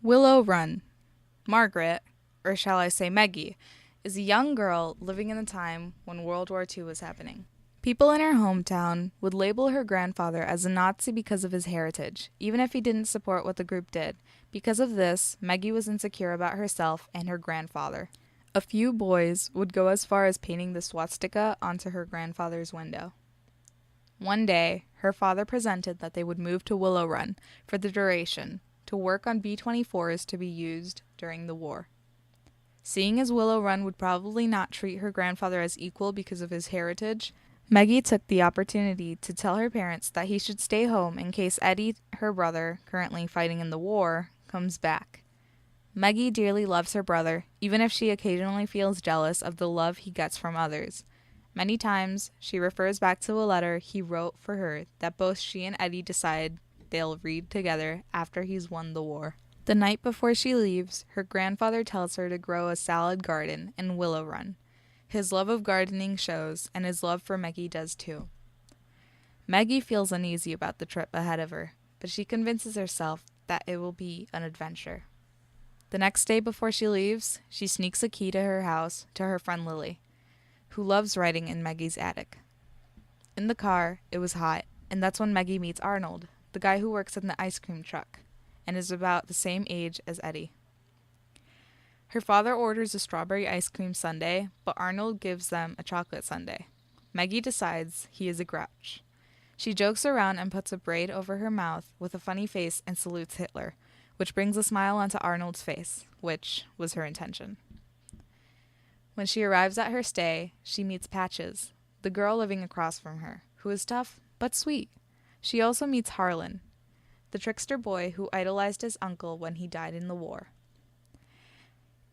Willow Run. Margaret, or shall I say Maggie, is a young girl living in a time when World War II was happening. People in her hometown would label her grandfather as a Nazi because of his heritage, even if he didn't support what the group did. Because of this, Maggie was insecure about herself and her grandfather. A few boys would go as far as painting the swastika onto her grandfather's window. One day, her father presented that they would move to Willow Run for the duration, to work on B-24s to be used during the war. Seeing as Willow Run would probably not treat her grandfather as equal because of his heritage, Maggie took the opportunity to tell her parents that he should stay home in case Eddie, her brother, currently fighting in the war, comes back. Maggie dearly loves her brother, even if she occasionally feels jealous of the love he gets from others. Many times, she refers back to a letter he wrote for her that both she and Eddie decide they'll read together after he's won the war. The night before she leaves, her grandfather tells her to grow a salad garden in Willow Run. His love of gardening shows, and his love for Maggie does too. Maggie feels uneasy about the trip ahead of her, but she convinces herself that it will be an adventure. The next day before she leaves, she sneaks a key to her house to her friend Lily, who loves writing in Maggie's attic. In the car, it was hot, and that's when Maggie meets Arnold, the guy who works in the ice cream truck, and is about the same age as Eddie. Her father orders a strawberry ice cream sundae, but Arnold gives them a chocolate sundae. Maggie decides he is a grouch. She jokes around and puts a braid over her mouth with a funny face and salutes Hitler, which brings a smile onto Arnold's face, which was her intention. When she arrives at her stay, she meets Patches, the girl living across from her, who is tough but sweet. She also meets Harlan, the trickster boy who idolized his uncle when he died in the war.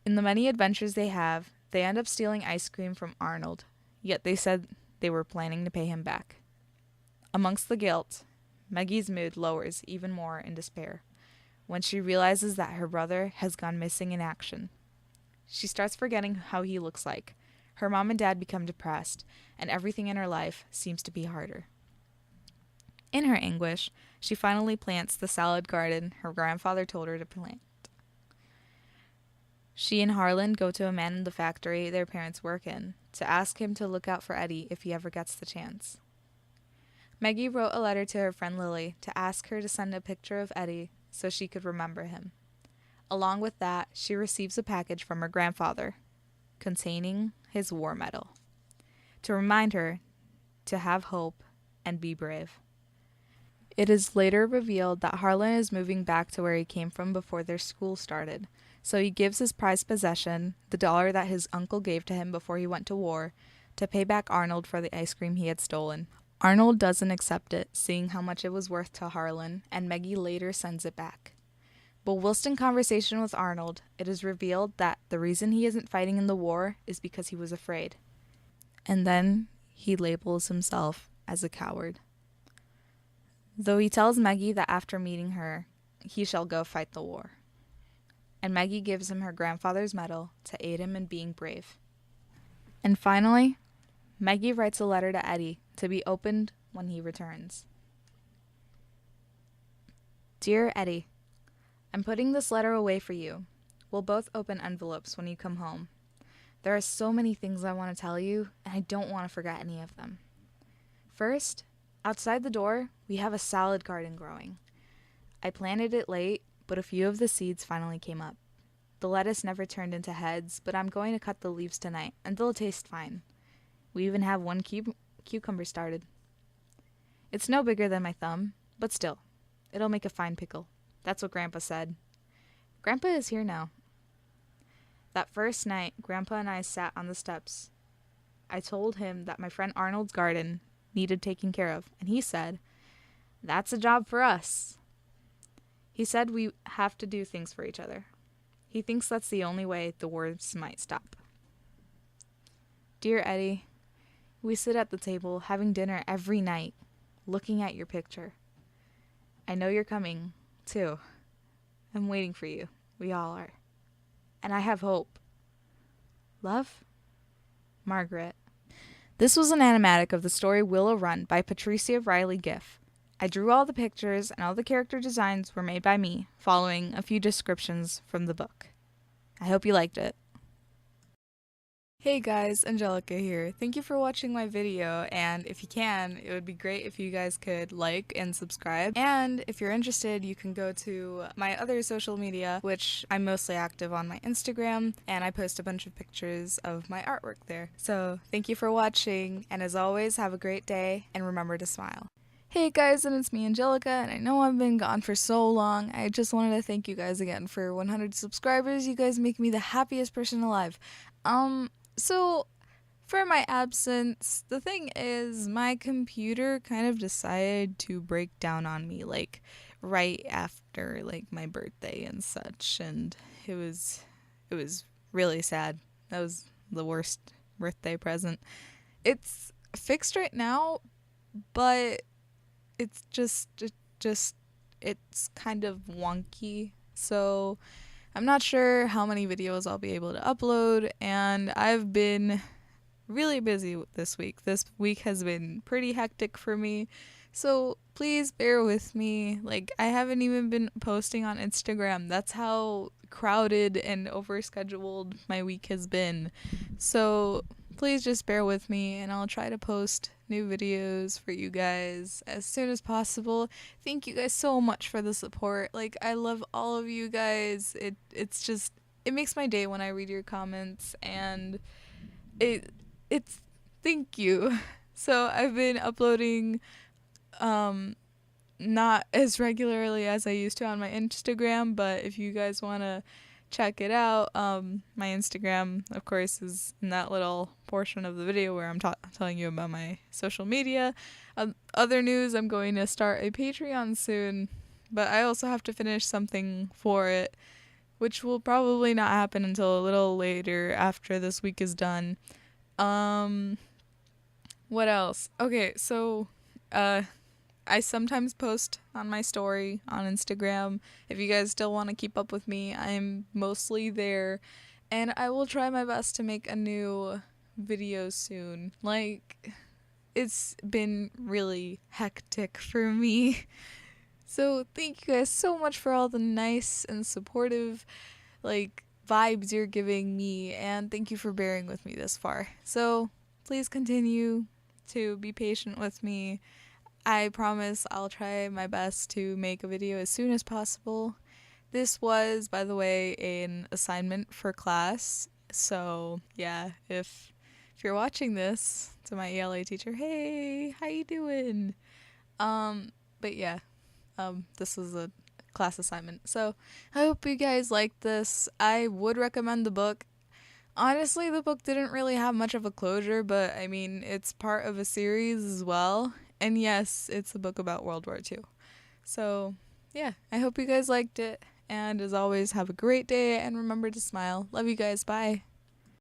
In the many adventures they have, they end up stealing ice cream from Arnold, yet they said they were planning to pay him back. Amongst the guilt, Maggie's mood lowers even more in despair when she realizes that her brother has gone missing in action. She starts forgetting how he looks like. Her mom and dad become depressed, and everything in her life seems to be harder. In her anguish, she finally plants the salad garden her grandfather told her to plant. She and Harlan go to a man in the factory their parents work in to ask him to look out for Eddie if he ever gets the chance. Maggie wrote a letter to her friend Lily to ask her to send a picture of Eddie so she could remember him. Along with that, she receives a package from her grandfather containing his war medal to remind her to have hope and be brave. It is later revealed that Harlan is moving back to where he came from before their school started, so he gives his prized possession, the dollar that his uncle gave to him before he went to war, to pay back Arnold for the ice cream he had stolen. Arnold doesn't accept it, seeing how much it was worth to Harlan, and Maggie later sends it back. But whilst in conversation with Arnold, it is revealed that the reason he isn't fighting in the war is because he was afraid. And then he labels himself as a coward. Though he tells Maggie that after meeting her, he shall go fight the war. And Maggie gives him her grandfather's medal to aid him in being brave. And finally, Maggie writes a letter to Eddie to be opened when he returns. Dear Eddie, I'm putting this letter away for you. We'll both open envelopes when you come home. There are so many things I want to tell you, and I don't want to forget any of them. First, outside the door, we have a salad garden growing. I planted it late, but a few of the seeds finally came up. The lettuce never turned into heads, but I'm going to cut the leaves tonight, and they'll taste fine. We even have one cucumber started. It's no bigger than my thumb, but still, it'll make a fine pickle. That's what Grandpa said. Grandpa is here now. That first night, Grandpa and I sat on the steps. I told him that my friend Arnold's garden needed taking care of, and he said, "That's a job for us." He said we have to do things for each other. He thinks that's the only way the wars might stop. Dear Eddie, we sit at the table having dinner every night, looking at your picture. I know you're coming, too. I'm waiting for you. We all are. And I have hope. Love, Margaret. This was an animatic of the story Willow Run by Patricia Reilley Giff. I drew all the pictures and all the character designs were made by me, following a few descriptions from the book. I hope you liked it. Hey guys, Angelica here. Thank you for watching my video, and if you can, it would be great if you guys could like and subscribe. And if you're interested, you can go to my other social media, which I'm mostly active on my Instagram, and I post a bunch of pictures of my artwork there. So thank you for watching, and as always, have a great day, and remember to smile. Hey guys, and it's me, Angelica, and I know I've been gone for so long. I just wanted to thank you guys again for 100 subscribers. You guys make me the happiest person alive. So, for my absence, the thing is, my computer kind of decided to break down on me, like, right after, like, my birthday and such, and it was really sad. That was the worst birthday present. It's fixed right now, but it's it's kind of wonky, so I'm not sure how many videos I'll be able to upload, and I've been really busy this week. This week has been pretty hectic for me, so please bear with me. Like, I haven't even been posting on Instagram. That's how crowded and overscheduled my week has been. So please just bear with me, and I'll try to post new videos for you guys as soon as possible. Thank you guys so much for the support. Like, I love all of you guys. It makes my day when I read your comments, and it's thank you. So I've been uploading not as regularly as I used to on my Instagram, but if you guys want to check it out, my Instagram, of course, is in that little portion of the video where I'm telling you about my social media. Other news, I'm going to start a Patreon soon, but I also have to finish something for it, which will probably not happen until a little later after this week is done. What else? Okay, so I sometimes post on my story on Instagram. If you guys still want to keep up with me, I'm mostly there, and I will try my best to make a new video soon. Like, it's been really hectic for me. So thank you guys so much for all the nice and supportive, like, vibes you're giving me, and thank you for bearing with me this far. So please continue to be patient with me. I promise I'll try my best to make a video as soon as possible. This was, by the way, an assignment for class. So yeah, if you're watching this, to my ELA teacher, hey, how you doing? But yeah, this was a class assignment. So I hope you guys liked this. I would recommend the book. Honestly, the book didn't really have much of a closure, but I mean, it's part of a series as well. And yes, it's a book about World War II. So, yeah, I hope you guys liked it. And as always, have a great day and remember to smile. Love you guys. Bye.